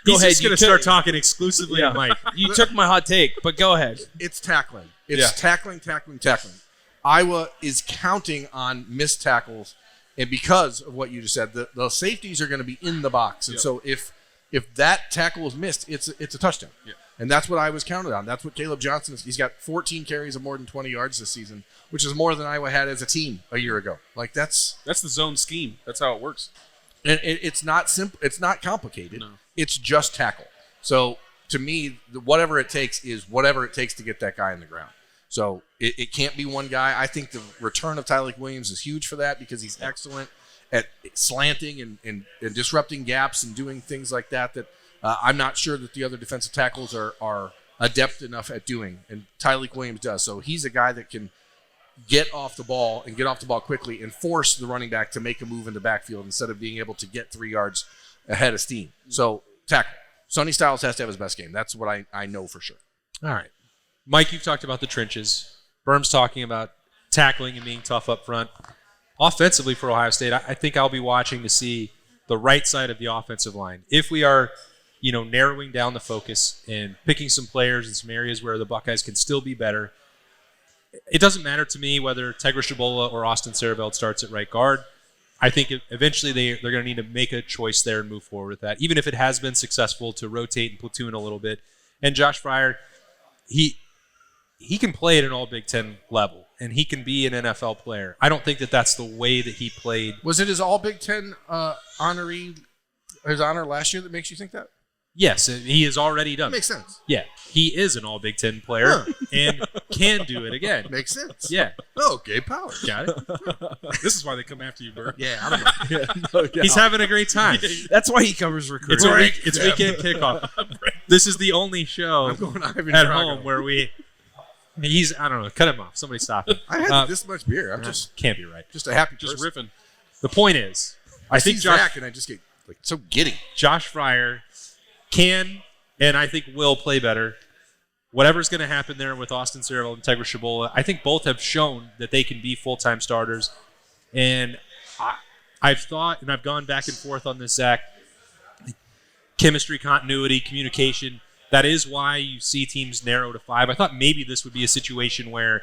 He's ahead. just going to start talking exclusively to Mike. You took my hot take, but go ahead. It's tackling. It's Yeah. tackling. Iowa is counting on missed tackles, and because of what you just said, the safeties are going to be in the box, and Yep. so if that tackle is missed, it's a touchdown. Yeah. And that's what I was counted on. That's what Caleb Johnson is. He's got 14 carries of more than 20 yards this season, which is more than Iowa had as a team a year ago. Like that's That's the zone scheme. That's how it works. and it's not simple. It's not complicated. No. It's just tackle. So to me, whatever it takes is whatever it takes to get that guy in the ground. So it can't be one guy. I think the return of Tyleik Williams is huge for that because he's excellent at slanting and disrupting gaps and doing things like that I'm not sure that the other defensive tackles are adept enough at doing. And Tyleik Williams does. So he's a guy that can get off the ball and get off the ball quickly and force the running back to make a move in the backfield instead of being able to get 3 yards ahead of steam. So tackle. Sonny Styles has to have his best game. That's what I know for sure. All right. Mike, you've talked about the trenches. Berm's talking about tackling and being tough up front. Offensively for Ohio State, I think I'll be watching to see the right side of the offensive line. If we are, narrowing down the focus and picking some players in some areas where the Buckeyes can still be better, it doesn't matter to me whether Tegra Shabola or Austin Sarabeld starts at right guard. I think eventually they're going to need to make a choice there and move forward with that, even if it has been successful to rotate and platoon a little bit. And Josh Fryer, he can play at an all Big Ten level, and he can be an NFL player. I don't think that that's the way that he played. Was it his all Big Ten his honor last year that makes you think that? Yes, he has already done. Makes sense. Yeah, he is an all Big Ten player and can do it again. Makes sense. Yeah, Okay, power. got it. This is why they come after you, Bert. Yeah, I don't know. He's having a great time. That's why he covers It's recruiting. it's weekend kickoff. This is the only show I'm going Ivan at Drago. home where he's I don't know. Cut him off. Somebody stop him. I had Uh, this much beer. I'm just Can't be right. a happy Just person. riffing. The point is, I think see Josh Zach and I just get like so giddy. Josh Fryer can and I think will play better. Whatever's going to happen there with Austin Cereville and Tegra Shabola, I think both have shown that they can be full-time starters. And I've thought, and I've gone back and forth on this, Zach, chemistry, continuity, communication, that is why you see teams narrow to 5. I thought maybe this would be a situation where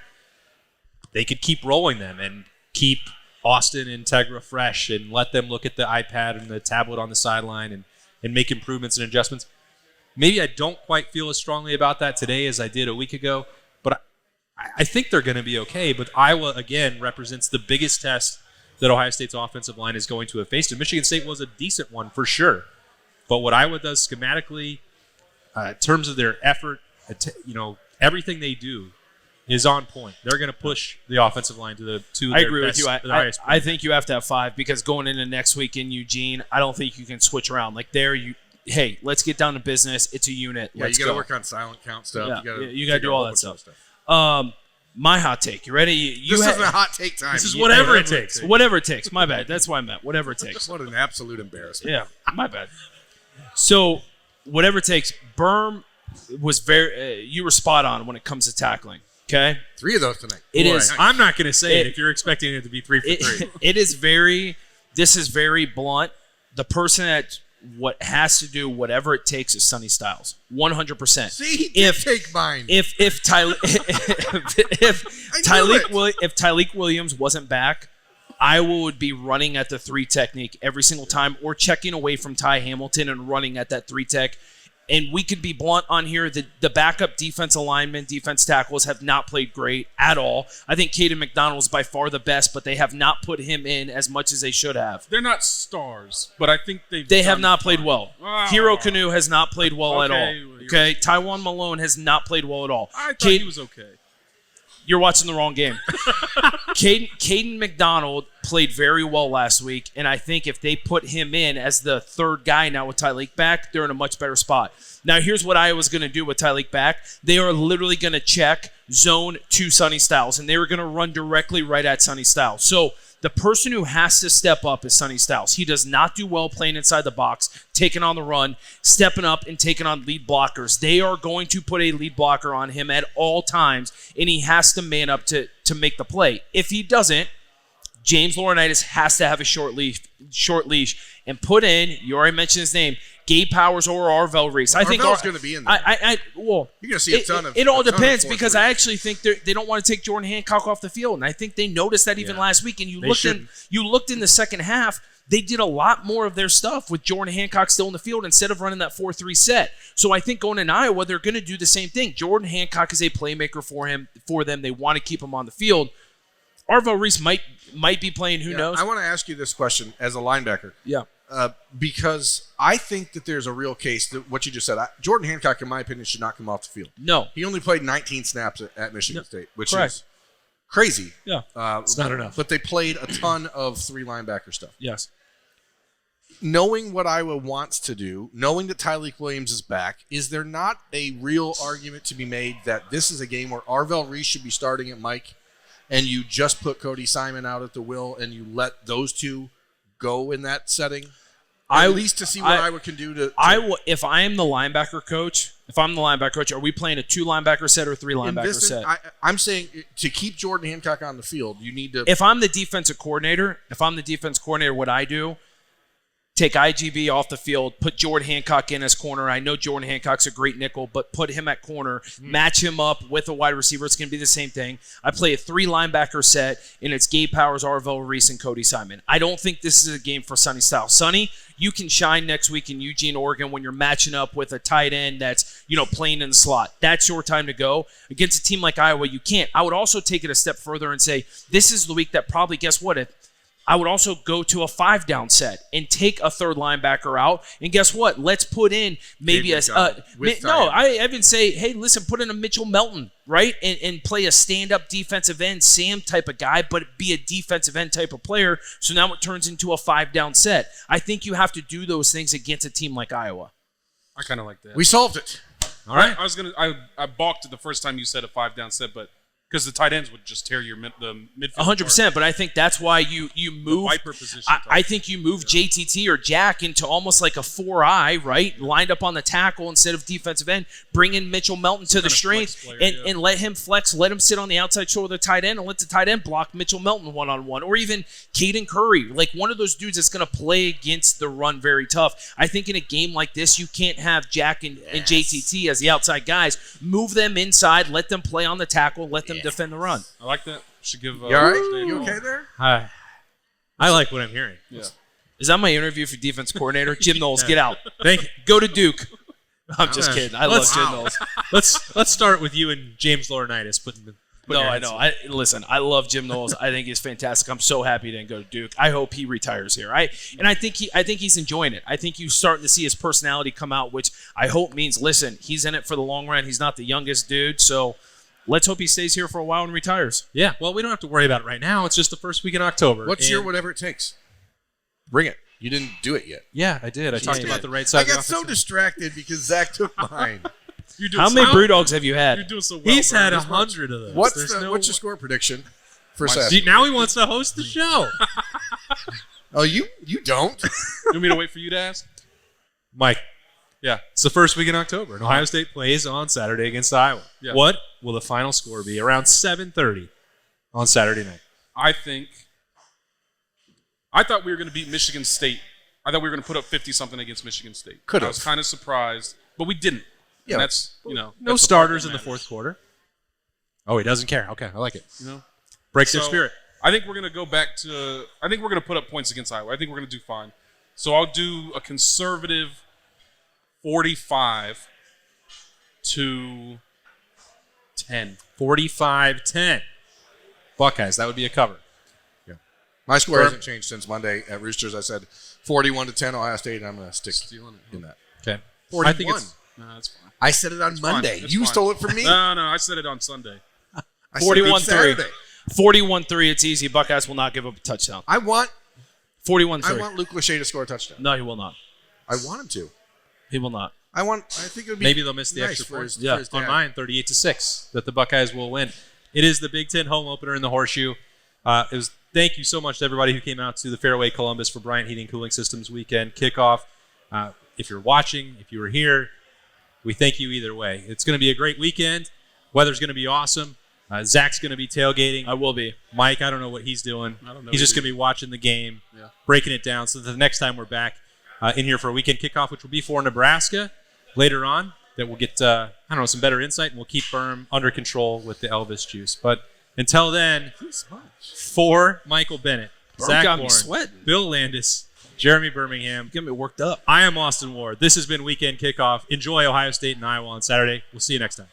they could keep rolling them and keep Austin and Tegra fresh and let them look at the iPad and the tablet on the sideline and make improvements and adjustments. Maybe I don't quite feel as strongly about that today as I did a week ago, but I think they're going to be okay. But Iowa, again, represents the biggest test that Ohio State's offensive line is going to have faced. And Michigan State was a decent one for sure. But what Iowa does schematically, in terms of their effort, everything they do is on point. They're going to push the offensive line to I their agree best, with you. the highest I think you have to have 5 because going into next week in Eugene, I don't think you can switch around. Like hey, let's get down to business. It's a unit. Yeah, Let's you got to go. work on silent count stuff. Yeah, You you got to do all that stuff. My hot take. You ready? This isn't a hot take time. This is whatever it takes. Whatever it takes. My bad. That's why I meant whatever it takes. What an absolute embarrassment. Yeah, my bad. So, whatever it takes. Berm was you were spot on when it comes to tackling. Okay, 3 of those tonight. It Boy, is. I'm not going to say it It- if you're expecting it to be 3 for 3. It is very. This is very blunt. The person that what has to do whatever it takes is Sonny Styles. 100%. See, he did take mine. If Tyleik Williams wasn't back, Iowa would be running at the 3 technique every single time, or checking away from Ty Hamilton and running at that 3 tech. And we could be blunt on here. The backup defense alignment, defense tackles have not played great at all. I think Caden McDonald is by far the best, but they have not put him in as much as they should have. They're not stars, but I think They have done not played fine. well. Wow. Hero Canoe has not played well at all. Okay, well, Okay, Taiwan Malone has not played well at all. I thought Cade- he was okay. You're watching the wrong game. Caden McDonald played very well last week, and I think if they put him in as the 3rd guy now with Tyleik back, they're in a much better spot. Now, here's what Iowa's going to do with Tyleik back. They are literally going to check zone to Sonny Styles, and they were going to run directly right at Sonny Styles. So the person who has to step up is Sonny Styles. He does not do well playing inside the box, taking on the run, stepping up and taking on lead blockers. They are going to put a lead blocker on him at all times, and he has to man up to make the play. If he doesn't, James Laurinaitis has to have a short leash and put in, you already mentioned his name, Gabe Powers or Arvell Reese. I think Arvell's going to be in there. Well, You're going to see a ton of. it all a ton of depends 4-3. because I actually think they don't want to take Jordan Hancock off the field, and I think they noticed that even last week. And you looked in the second half, they did a lot more of their stuff with Jordan Hancock still in the field instead of running that 4-3 set. So I think going in Iowa, they're going to do the same thing. Jordan Hancock is a playmaker for them. They want to keep him on the field. Arvell Reese might be playing. Who knows? I want to ask you this question as a linebacker. Yeah. Because I think that there's a real case that what you just said. Jordan Hancock, in my opinion, should not come off the field. No. He only played 19 snaps at Michigan State, which Correct. is crazy. Yeah. It's not enough. But they played a ton of 3 linebacker stuff. Yes. Knowing what Iowa wants to do, knowing that Tyleik Williams is back, is there not a real argument to be made that this is a game where Arvell Reese should be starting at Mike, and you just put Cody Simon out at the will, and you let those 2 go in that setting? At least to see what Iowa can do to if I am the linebacker coach, are we playing a 2 linebacker set or 3 linebacker set? I'm saying to keep Jordan Hancock on the field, you need to. If I'm the defensive coordinator, what I do, take IGB off the field, put Jordan Hancock in as corner. I know Jordan Hancock's a great nickel, but put him at corner, match him up with a wide receiver. It's going to be the same thing. I play a 3 linebacker set, and it's Gabe Powers, Arvell Reese, and Cody Simon. I don't think this is a game for Sonny Styles. Sonny, you can shine next week in Eugene, Oregon when you're matching up with a tight end that's, playing in the slot. That's your time to go. Against a team like Iowa, you can't. I would also take it a step further and say this is the week that probably, guess what, if I would also go to a 5-down set and take a third linebacker out. And guess what? Let's put in maybe I even say, hey, listen, put in a Mitchell Melton, right? And play a stand-up defensive end, Sam type of guy, but be a defensive end type of player. So now it turns into a 5-down set. I think you have to do those things against a team like Iowa. I kind of like that. We solved it. All right. I balked at the first time you said a 5-down set, but because the tight ends would just tear the midfield. 100%, but I think that's why you move. The Viper position. I think you move JTT or Jack into almost like a 4-eye, right? Lined up on the tackle instead of defensive end. Bring in Mitchell Melton to the strength and let him flex. Let him sit on the outside shoulder of the tight end and let the tight end block Mitchell Melton one-on-one. Or even Caden Curry, like one of those dudes that's going to play against the run very tough. I think in a game like this, you can't have Jack and JTT as the outside guys. Move them inside. Let them play on the tackle. Let them defend the run. I like that. Should give. You all right? You okay there? I like what I'm hearing. Yeah. Is that my interview for defense coordinator? Jim Knowles, get out. Thank you. Go to Duke. I'm just kidding. I love Jim Knowles. Let's start with you and James Laurinaitis putting No, I know. Listen, I love Jim Knowles. I think he's fantastic. I'm so happy he didn't go to Duke. I hope he retires here. I think he's enjoying it. I think you're starting to see his personality come out, which I hope means, listen, he's in it for the long run. He's not the youngest dude, so let's hope he stays here for a while and retires. Yeah, well, we don't have to worry about it right now. It's just the first week in October. What's your whatever it takes? Bring it. You didn't do it yet. Yeah, I did. I talked about the right side. I got so distracted because Zach took mine. How many Brewdogs have you had? You're doing so well. He's Brian. had 100 of those. What's your score prediction for Saturday? See, now he wants to host the show. Oh, you don't? You want me to wait for you to ask? Mike. Yeah. It's the first week in October, and Ohio State plays on Saturday against Iowa. Yeah. What will the final score be? Around 7:30 on Saturday night. I thought we were going to beat Michigan State. I thought we were going to put up 50-something against Michigan State. Could have. I was kind of surprised, but we didn't. Yeah. And that's, No that's starters the in part the that fourth quarter. Oh, he doesn't care. Okay, I like it. matters, Breaks their So, spirit. I think we're going to go back to – I think we're going to put up points against Iowa. I think we're going to do fine. So I'll do a conservative 45-10. 45-10. Buckeyes. That would be a cover. Yeah. My score hasn't changed since Monday at Roosters. I said 41-10 Ohio State, and I'm going to stick in that. Okay. 41. I think it's No, that's fine. I said it on Monday. It's You fine. stole it from me. No, I said it on Sunday. I said it on 41-3. Saturday. 41-3, it's easy. Buckeyes will not give up a touchdown. I want 41-3. Luke Lachey to score a touchdown. No, he will not. I want him to. He will not. I think it would be maybe they'll miss the nice extra for point. his dad. On mine, 38-6, that the Buckeyes will win. It is the Big Ten home opener in the Horseshoe. Thank you so much to everybody who came out to the Fairway Columbus for Bryant Heating Cooling Systems weekend kickoff. If you're watching, if you were here, we thank you either way. It's going to be a great weekend. Weather's going to be awesome. Zach's going to be tailgating. I will be. Mike, I don't know what he's doing. I don't know He's just either. going to be watching the game, Yeah. breaking it down. So that the next time we're back in here for a weekend kickoff, which will be for Nebraska later on, that we'll get some better insight, and we'll keep Berm under control with the Elvis juice. But until then, for Michael Bennett, Zach got me Boren, sweating. Bill Landis, Jeremy Birmingham, Get me worked up. I am Austin Ward. This has been Weekend Kickoff. Enjoy Ohio State and Iowa on Saturday. We'll see you next time.